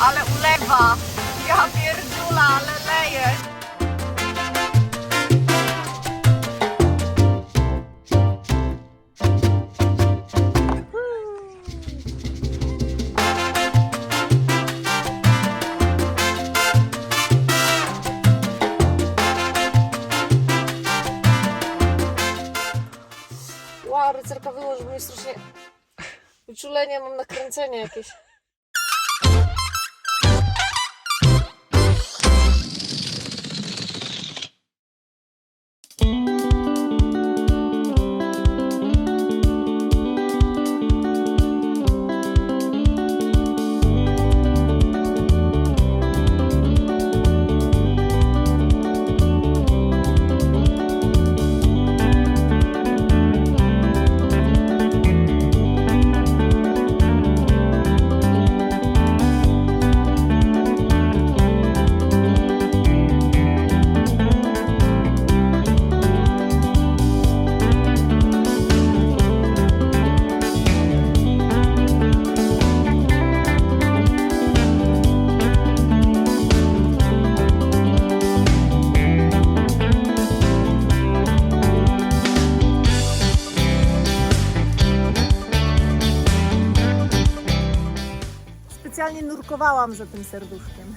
Ale ulewa! Ja pierdula, ale leje! Wow, rycerka wyłożył mi strasznie wyczulenie, mam nakręcenie jakieś. Specjalnie nurkowałam za tym serduszkiem.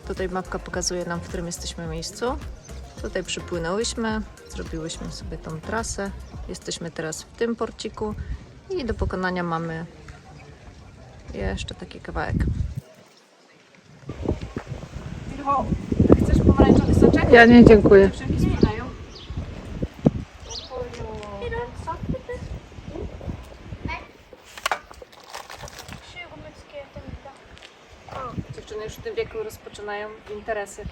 Tutaj mapka pokazuje nam, w którym jesteśmy miejscu. Tutaj przypłynęłyśmy, zrobiłyśmy sobie tą trasę. Jesteśmy teraz w tym porciku i do pokonania mamy jeszcze taki kawałek. Mircho, chcesz pomarańczowy soczek? Ja nie, dziękuję. Wszelkie sprzedają. Dziewczyny już w tym wieku rozpoczynają interesy.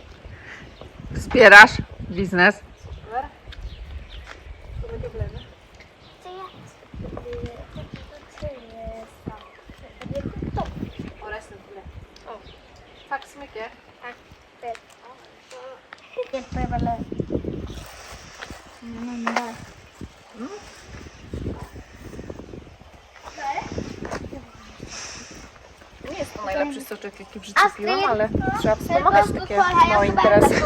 Wspierasz biznes? Super. To będzie wlewy. O, resten tyle. O, tak smykie. Helt på Nie jest to najlepszy soczek, jaki w życiu piłam, ale trzeba wspomagać takie małe interesy.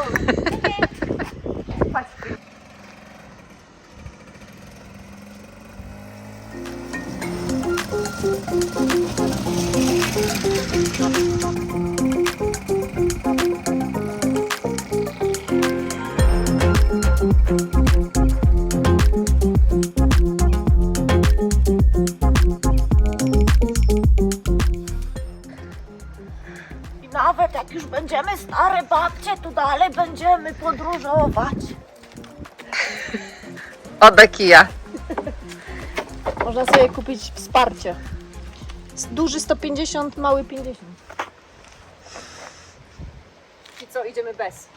I nawet jak już będziemy stare babcie, to dalej będziemy podróżować. Oddaj kija. Można sobie kupić wsparcie. Duży 150, mały 50. I co, idziemy bez?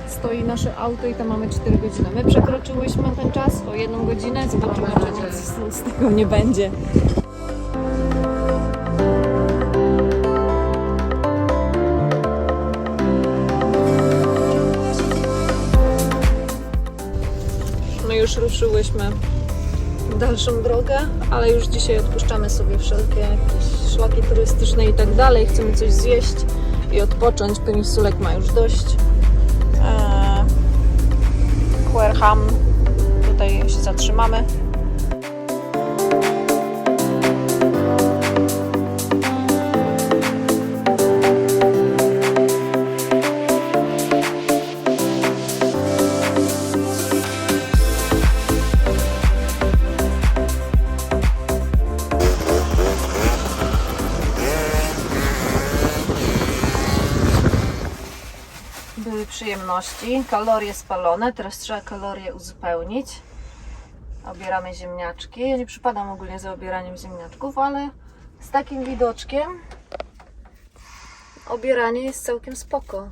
Stoi nasze auto i tam mamy 4 godziny. My przekroczyłyśmy ten czas o 1 godzinę. Zobaczymy, czy nic z tego nie będzie. My już ruszyłyśmy w dalszą drogę, ale już dzisiaj odpuszczamy sobie wszelkie jakieś szlaki turystyczne i tak dalej. Chcemy coś zjeść i odpocząć. Penisulek ma już dość. Querham. Tutaj się zatrzymamy. Były przyjemności, kalorie spalone, teraz trzeba kalorie uzupełnić. Obieramy ziemniaczki. Ja nie przypadam ogólnie za obieraniem ziemniaczków, ale z takim widoczkiem obieranie jest całkiem spoko.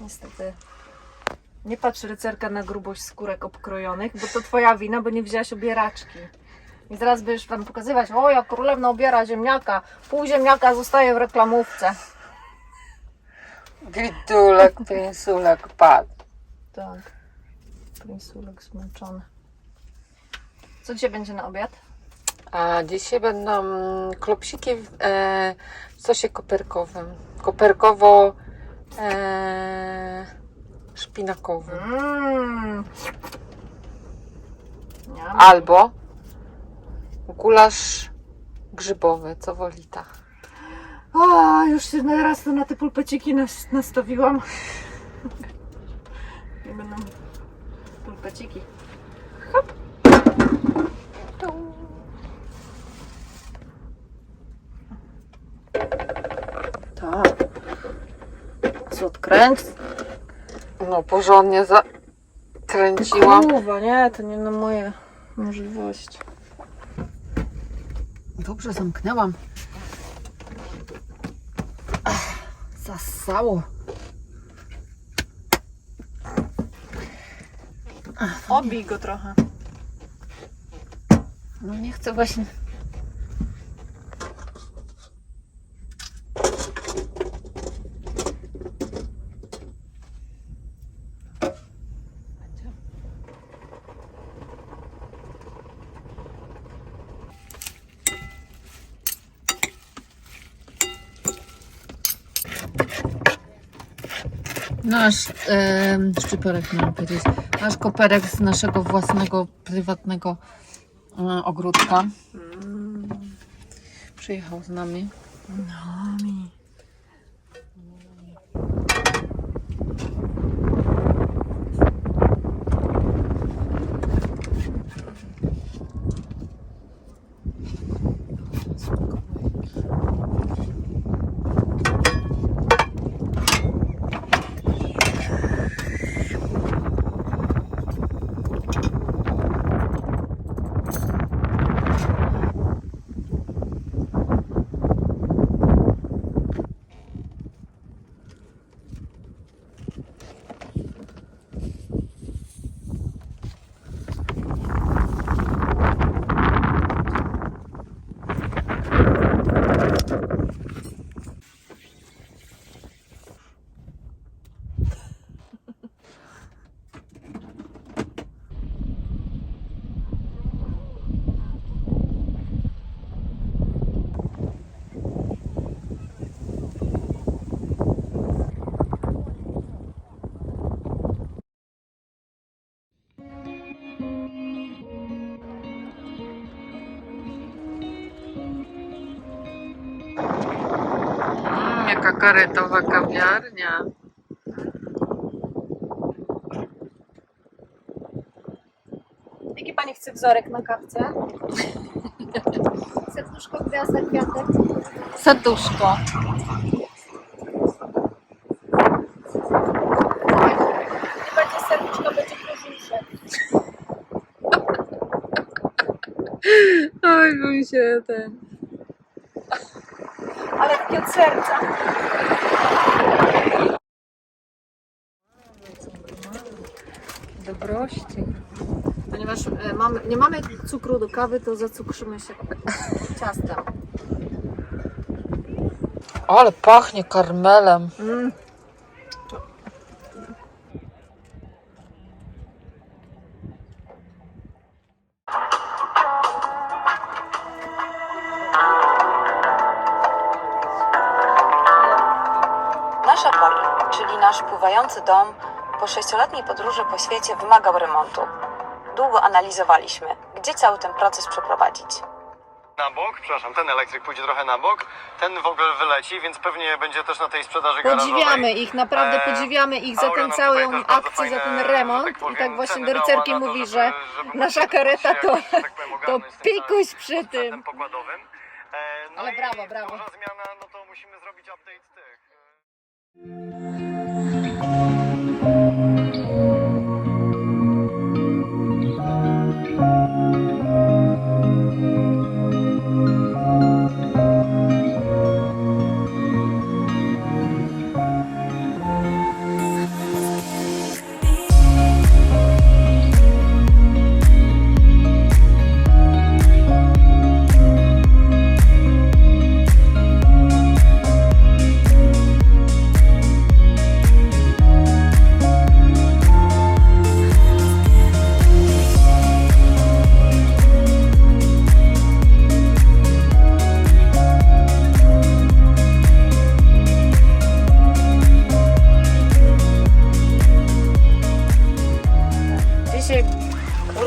Niestety nie patrz, rycerka, na grubość skórek obkrojonych, bo to twoja wina, bo nie wzięłaś obieraczki. I zaraz będziesz tam pokazywać, o jak królewna obiera ziemniaka, pół ziemniaka zostaje w reklamówce. Widulek, penisulek padł. Tak, penisulek zmęczony. Co dzisiaj będzie na obiad? A dzisiaj będą klopsiki w sosie koperkowym. Koperkowo szpinakowym. albo gulasz grzybowy, co wolita. O, już się raz to na te pulpeciki nastawiłam. Nie będą pulpeciki. Hop. Tak. Co odkręć? No porządnie zakręciłam. Kurwa, nie, to nie na moje możliwości. Dobrze zamknęłam. Zasało. Obij go trochę. No nie chcę właśnie. Nasz szczyperek, miałam powiedzieć. Nasz koperek z naszego własnego, prywatnego ogródka. Przyjechał z nami. Jaka karetowa kawiarnia. Jaki pani chce wzorek na kawce? Serduszko, gwiazda, kwiatek. Serduszko. Nie będzie serduszko, będzie kożuszek. Oj, bym się Ale takie od serca. Dobrości. Ponieważ nie mamy cukru do kawy, to zacukrzymy się ciastem. Ale pachnie karmelem. Nasza Poli, czyli nasz pływający dom, po 6-letniej podróży po świecie wymagał remontu. Długo analizowaliśmy, gdzie cały ten proces przeprowadzić. Na bok, przepraszam, ten elektryk pójdzie trochę na bok, ten w ogóle wyleci, więc pewnie będzie też na tej sprzedaży garażowej. Podziwiamy ich, naprawdę podziwiamy ich za Aura tę nam całą tutaj też bardzo akcję, za fajne, ten że remont. tak powiem, I tak właśnie ceny Dorycerki dała na to, mówi, żeby że po nasza prostu kareta jakoś, to, że tak powiem, to ogarnąć z tym pikuś przy tym. sprzętem pokładowym. No Ale i brawo, brawo. duża zmiana, no to musimy zrobić update tych.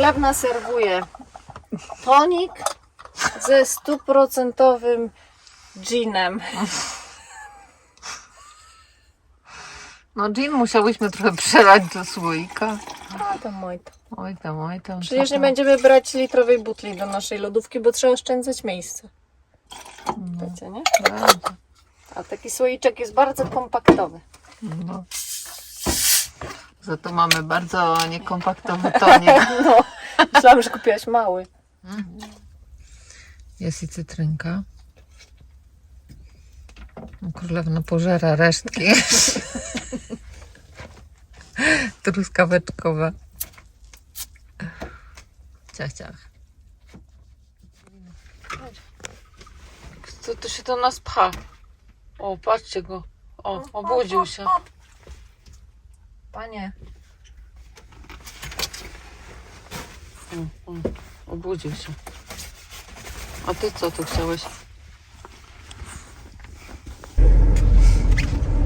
Królewna serwuje tonik ze 100% ginem. No gin musiałyśmy trochę przelać do słoika. A to mój to. Oj tam. Przecież nie będziemy brać litrowej butli do naszej lodówki, bo trzeba oszczędzać miejsce. Wiecie, nie? A taki słoiczek jest bardzo kompaktowy. No. Za to mamy bardzo niekompaktowy tonik. No, myślałam, że kupiłaś mały. Jest i cytrynka. Królewna pożera resztki. Truskaweczkowe. Ciach. Co to się do nas pcha? O, patrzcie go. O, obudził się. Panie, Obudził się. A ty co tu chciałeś?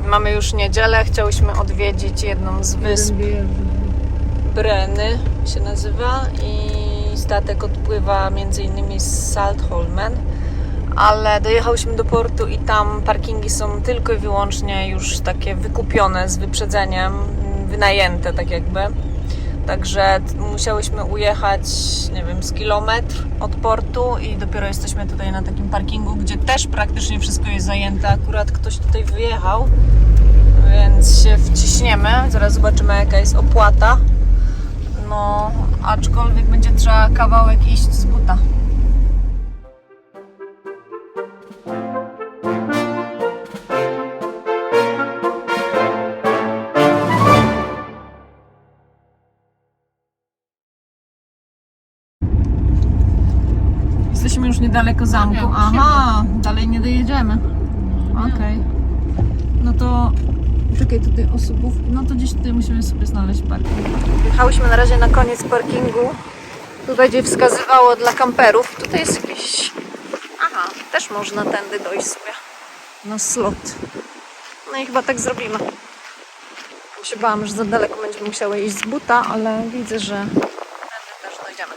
mamy już niedzielę, chciałyśmy odwiedzić jedną z wysp. Breny się nazywa i statek odpływa między innymi z Saltholmen, ale dojechałyśmy do portu i tam parkingi są tylko i wyłącznie już takie wykupione z wyprzedzeniem, wynajęte tak jakby. Także musiałyśmy ujechać, nie wiem, z kilometr od portu i dopiero jesteśmy tutaj na takim parkingu, gdzie też praktycznie wszystko jest zajęte. Akurat ktoś tutaj wyjechał, więc się wciśniemy. Zaraz zobaczymy, jaka jest opłata. No, aczkolwiek będzie trzeba kawałek iść z buta. Jesteśmy już niedaleko zamku. Aha, dalej nie dojedziemy. Okej. No to czekaj, tutaj osobów. No to gdzieś tutaj musimy sobie znaleźć parking. Jechałyśmy na razie na koniec parkingu. Tu będzie wskazywało dla kamperów. Tutaj jest jakiś... Aha, też można tędy dojść sobie na slot. No i chyba tak zrobimy. Się bałam, że za daleko będziemy musiały iść z buta, ale widzę, że tędy też dojdziemy.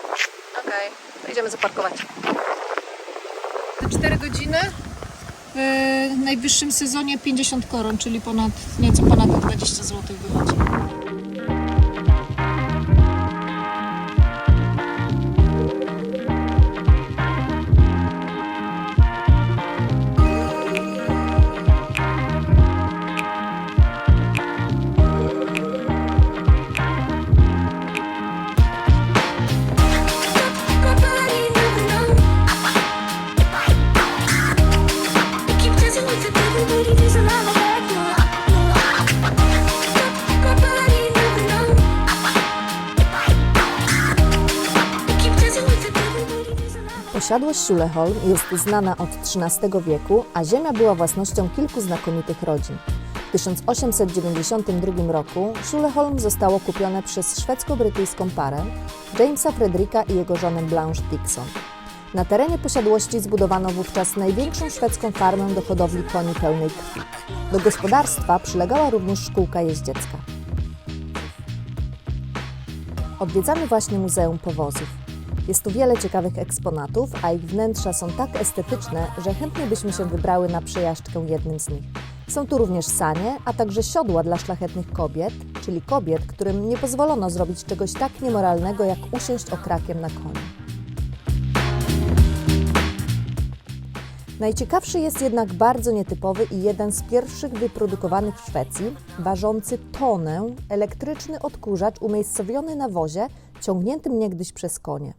Okej, to idziemy zaparkować. 4 godziny. W najwyższym sezonie 50 koron, czyli nieco ponad 20 zł wychodzi. Posiadłość Schuleholm jest znana od XIII wieku, a ziemia była własnością kilku znakomitych rodzin. W 1892 roku Schuleholm zostało kupione przez szwedzko-brytyjską parę Jamesa Fredricka i jego żonę Blanche Dixon. Na terenie posiadłości zbudowano wówczas największą szwedzką farmę do hodowli koni pełnej krwi. Do gospodarstwa przylegała również szkółka jeździecka. Odwiedzamy właśnie Muzeum Powozów. Jest tu wiele ciekawych eksponatów, a ich wnętrza są tak estetyczne, że chętnie byśmy się wybrały na przejażdżkę jednym z nich. Są tu również sanie, a także siodła dla szlachetnych kobiet, czyli kobiet, którym nie pozwolono zrobić czegoś tak niemoralnego, jak usiąść okrakiem na koniu. Najciekawszy jest jednak bardzo nietypowy i jeden z pierwszych wyprodukowanych w Szwecji, ważący tonę, elektryczny odkurzacz umiejscowiony na wozie, ciągniętym niegdyś przez konie.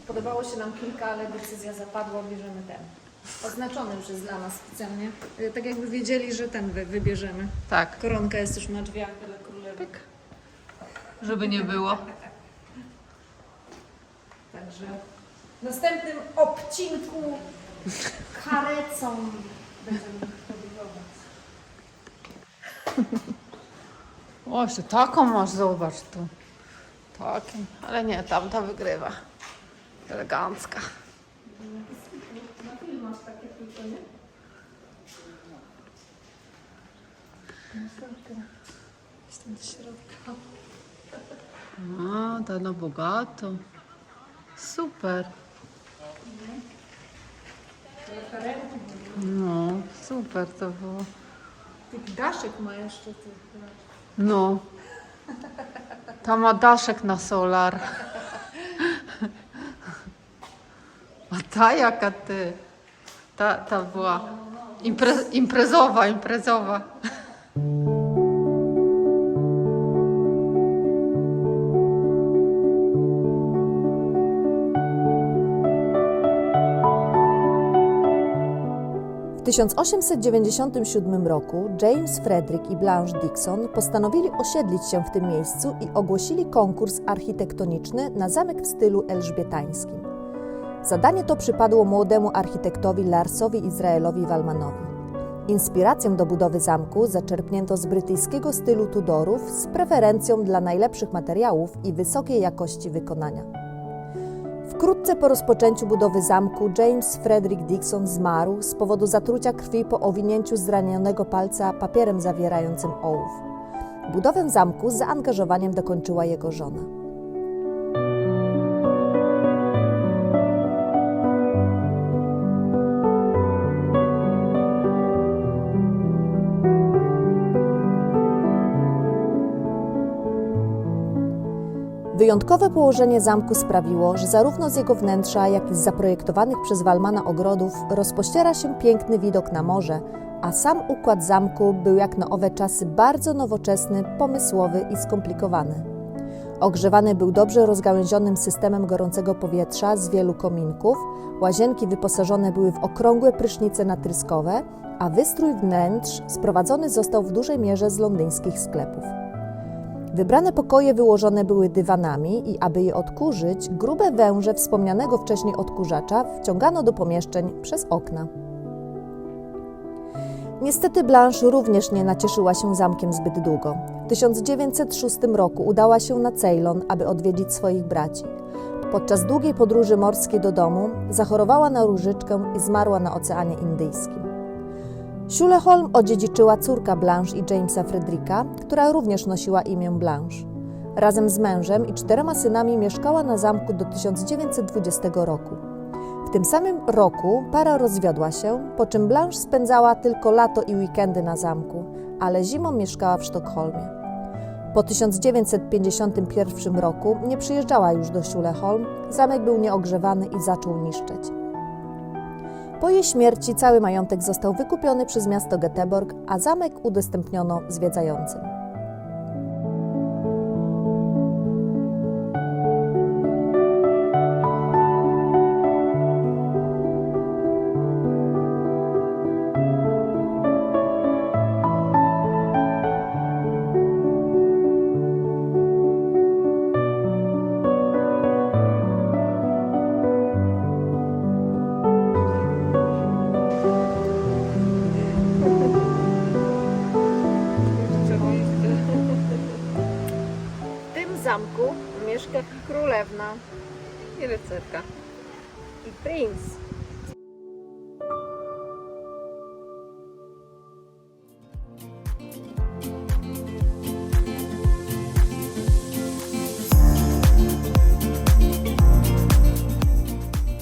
Podobało się nam kilka, ale decyzja zapadła, bierzemy ten. Oznaczony już jest dla nas specjalnie. Tak jakby wiedzieli, że ten wybierzemy. Tak, Koronka jest już na drzwiach dla królewy. żeby nie było. Także w następnym odcinku karecą będziemy podróżować. O, jeszcze taką masz, zobacz tu. Taką, ale nie, tamta wygrywa. Elegancka. Na film masz takie tylko, nie? Jestem do środka. A, to na bogato. Super. No, super to było. Taki daszek ma jeszcze. No. Ta ma daszek na solar. A ta jaka ty? Ta była imprezowa. W 1897 roku James Frederick i Blanche Dickson postanowili osiedlić się w tym miejscu i ogłosili konkurs architektoniczny na zamek w stylu elżbietańskim. Zadanie to przypadło młodemu architektowi Larsowi Izraelowi Wallmanowi. Inspirację do budowy zamku zaczerpnięto z brytyjskiego stylu Tudorów z preferencją dla najlepszych materiałów i wysokiej jakości wykonania. Wkrótce po rozpoczęciu budowy zamku James Frederick Dickson zmarł z powodu zatrucia krwi po owinięciu zranionego palca papierem zawierającym ołów. Budowę zamku z zaangażowaniem dokończyła jego żona. Wyjątkowe położenie zamku sprawiło, że zarówno z jego wnętrza, jak i z zaprojektowanych przez Wallmana ogrodów rozpościera się piękny widok na morze, a sam układ zamku był jak na owe czasy bardzo nowoczesny, pomysłowy i skomplikowany. Ogrzewany był dobrze rozgałęzionym systemem gorącego powietrza z wielu kominków, łazienki wyposażone były w okrągłe prysznice natryskowe, a wystrój wnętrz sprowadzony został w dużej mierze z londyńskich sklepów. Wybrane pokoje wyłożone były dywanami i aby je odkurzyć, grube węże wspomnianego wcześniej odkurzacza wciągano do pomieszczeń przez okna. Niestety Blanche również nie nacieszyła się zamkiem zbyt długo. W 1906 roku udała się na Ceylon, aby odwiedzić swoich braci. Podczas długiej podróży morskiej do domu zachorowała na różyczkę i zmarła na Oceanie Indyjskim. Schuleholm odziedziczyła córka Blanche i Jamesa Fredericka, która również nosiła imię Blanche. Razem z mężem i 4 synami mieszkała na zamku do 1920 roku. W tym samym roku para rozwiodła się, po czym Blanche spędzała tylko lato i weekendy na zamku, ale zimą mieszkała w Sztokholmie. Po 1951 roku nie przyjeżdżała już do Schuleholm, zamek był nieogrzewany i zaczął niszczeć. Po jej śmierci cały majątek został wykupiony przez miasto Göteborg, a zamek udostępniono zwiedzającym. W tym zamku mieszka królewna i rycerka i princ.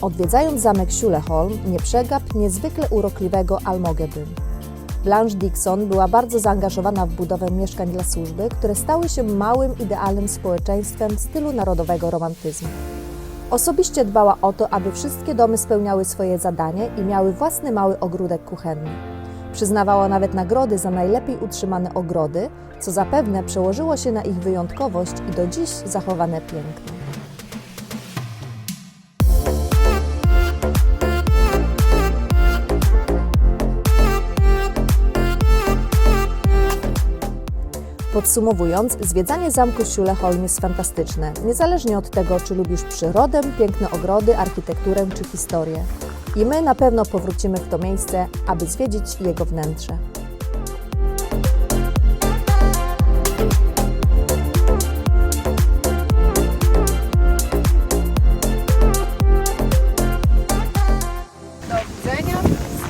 Odwiedzając zamek Schuleholm, nie przegap niezwykle urokliwego Almogebyn. Blanche Dickson była bardzo zaangażowana w budowę mieszkań dla służby, które stały się małym, idealnym społeczeństwem w stylu narodowego romantyzmu. Osobiście dbała o to, aby wszystkie domy spełniały swoje zadanie i miały własny mały ogródek kuchenny. Przyznawała nawet nagrody za najlepiej utrzymane ogrody, co zapewne przełożyło się na ich wyjątkowość i do dziś zachowane piękno. Podsumowując, zwiedzanie zamku Schuleholm jest fantastyczne, niezależnie od tego, czy lubisz przyrodę, piękne ogrody, architekturę czy historię. I my na pewno powrócimy w to miejsce, aby zwiedzić jego wnętrze. Do widzenia z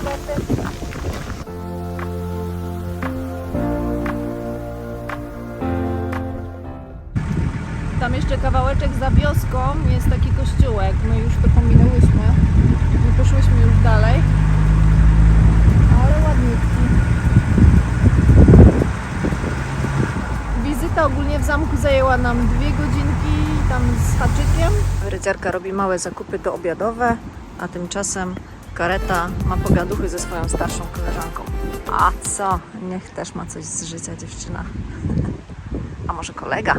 Tam jeszcze kawałeczek za wioską jest taki kościółek. My już to pominęłyśmy. Nie poszłyśmy już dalej. Ale ładniutki. Wizyta ogólnie w zamku zajęła nam 2 godzinki tam z haczykiem. Rycerka robi małe zakupy doobiadowe, a tymczasem kareta ma pogaduchy ze swoją starszą koleżanką. A co? Niech też ma coś z życia dziewczyna. A może kolega?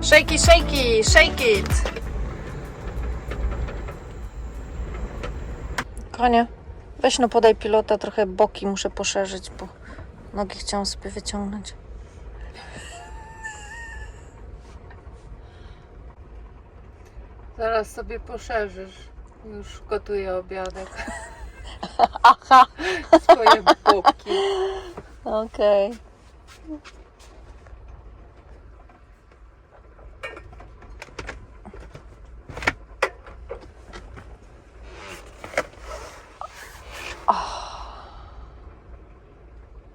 Shakey, shakey, shake it! Konie, weź no podaj pilota, trochę boki muszę poszerzyć, bo nogi chciałam sobie wyciągnąć. Zaraz sobie poszerzysz. Już gotuję obiadek. Aha! Swoje boki. Okej.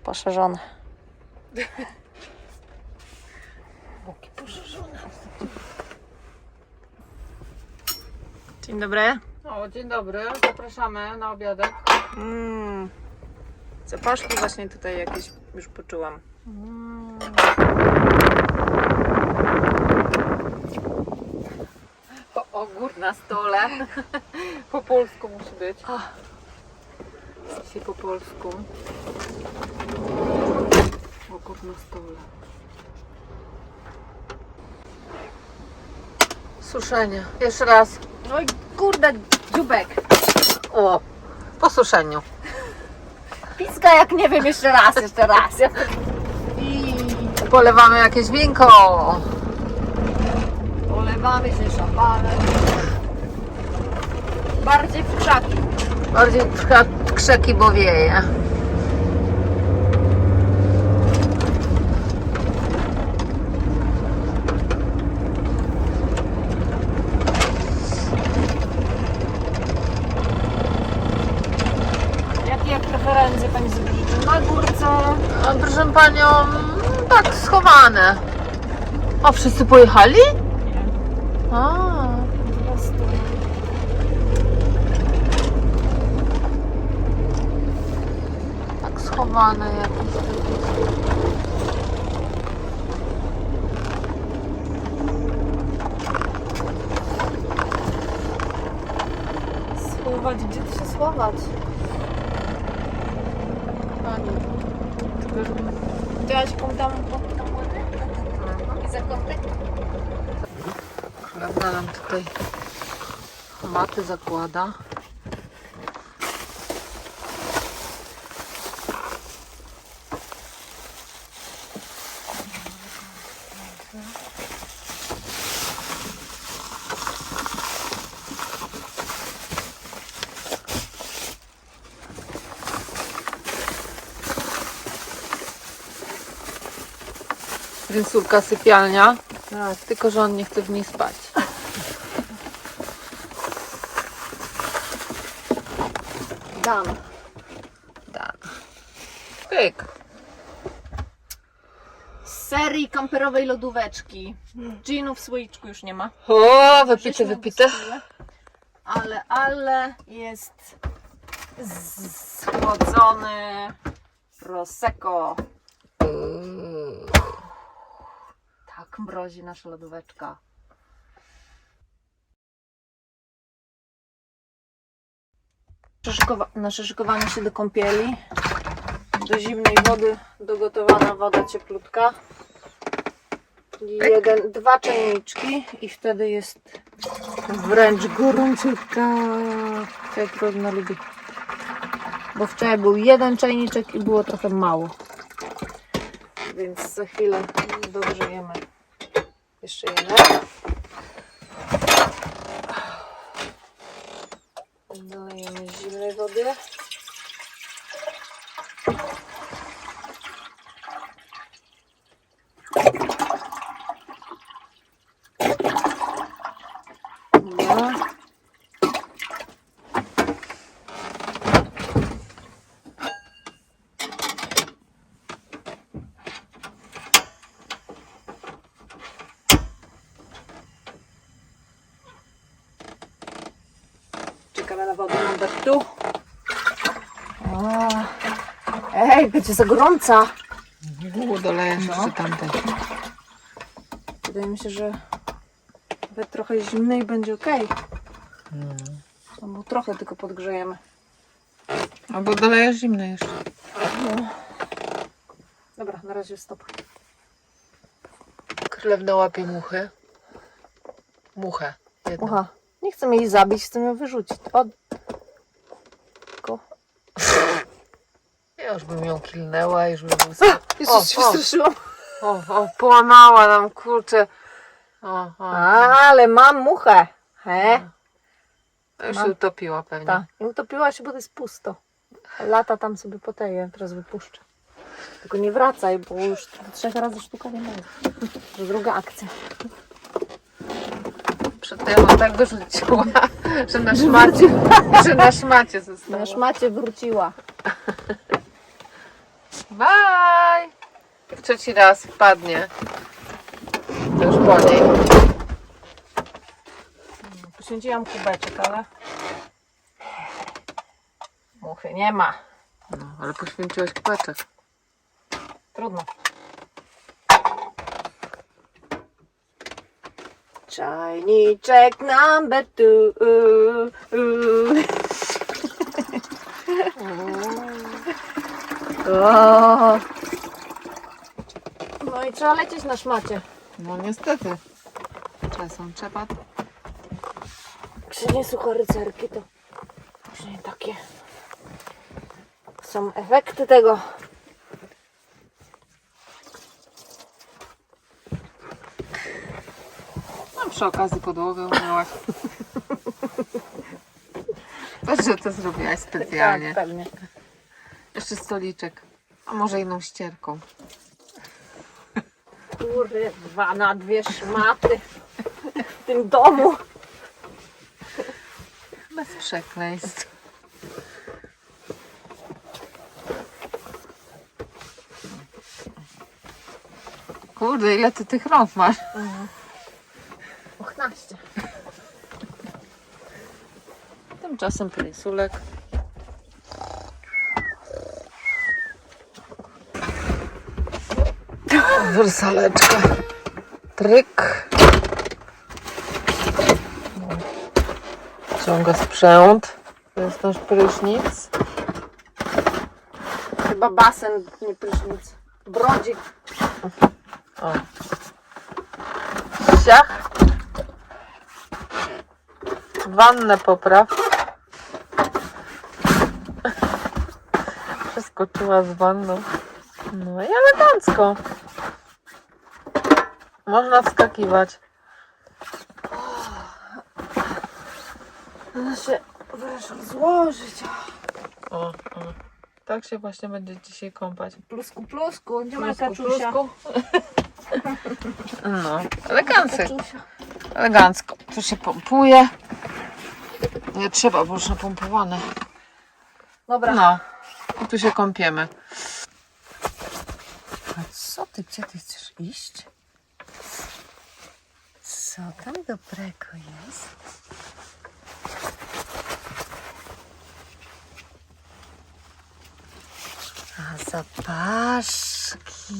Poszerzone. Boki poszerzone. Dzień dobry. O, dzień dobry. Zapraszamy na obiadek. Zapaszki właśnie tutaj jakieś już poczułam. Ogór na stole. Po polsku musi być. Dzisiaj po polsku. Ogór na stole. Suszenie. Jeszcze raz. Oj kurde, dziubek. O, po suszeniu. Piska jak nie wiem, jeszcze raz. I Polewamy jakieś winko. polewamy się szampanem. Bardziej w krzaki. Bardziej krzeki, bo wieje. Jakie preferencje Pani sobie życzy? Na górce? A proszę Panią, tak schowane. A wszyscy pojechali? Nie. A. Po prostu. Tak schowane jakieś. Schować? Gdzie ty się schować? Pani. Chciałaś tam i zakątek? Prawda nam tutaj maty zakłada. Rynsulka sypialnia. Tak, tylko że on nie chce w niej spać. Dan. Dan. Pyk. Z serii kamperowej lodóweczki. Ginu w słoiczku już nie ma. O, wypite, Żeśmy wypite. wypili. Ale jest schłodzony Prosecco. Tak mrozi nasza lodóweczka. Nasze szykowanie się do kąpieli. Do zimnej wody dogotowana woda cieplutka. I 2 czajniczki i wtedy jest wręcz gorąciutka. Jak trudno lubi. Bo wczoraj był 1 czajniczek i było trochę mało. Więc za chwilę dogrzejemy Jeszcze jeden. Dolejemy zimnej wody. Dobra. Czekamy na wodę numer tu. Ej, będzie za gorąca. Dolejesz jeszcze tamte. Wydaje mi się, że nawet trochę zimnej będzie ok. No bo trochę tylko podgrzejemy. Albo dolejesz zimne jeszcze. Dobra, na razie stop. Królewna łapie muchę. Muchę. Jedną. Ucha, nie chcę jej zabić, chcę ją wyrzucić. Tylko... Ja już bym ją kilnęła, już bym... Jezus, się wystraszyłam. Połamała nam, kurczę. Ale mam muchę. Już się utopiła pewnie. Tak, i utopiła się, bo to jest pusto. Lata tam sobie poteje, teraz wypuszczę. Tylko nie wracaj, bo już 3 razy sztuka nie będzie. To druga akcja. Przedtem ją tak wyrzuciła, że na szmacie została. Na szmacie wróciła. Bye! Jak 3. raz wpadnie, to już po niej. Poświęciłam kubeczek, ale muchy nie ma. No, ale poświęciłaś kubeczek. Trudno. Czajniczek number 2. No i trzeba lecieć na szmacie. No niestety. Czasem trzeba. Jak się nie słucha rycerki, to później takie są efekty tego. No przy okazji podłogę umyłaś. Patrz, że to zrobiłaś specjalnie. Tak, pewnie. Jeszcze stoliczek. A może inną ścierką. Kurwa, na 2 szmaty w tym domu. Bez przekleństw. Kurde, ile ty tych rąk masz? 15. Tymczasem prysulek. Wersaleczka. Tryk. Ciąga sprzęt. To jest nasz prysznic. Chyba basen, nie prysznic. Brodzik. O. Siach. Wannę popraw. Przeskoczyła z wanną. No i elegancko. Można wskakiwać. Można się wreszcie złożyć. O. Tak się właśnie będzie dzisiaj kąpać. Plusku, plusku. Gdzie ma Plusku, kaczusia? plusku. No, elegancko. Kaczusia. Elegancko. Tu się pompuje. Nie trzeba, bo już napompowane. Dobra. No. I tu się kąpiemy. A co ty, gdzie ty chcesz iść? Co tam dobrego jest? A zapaszki.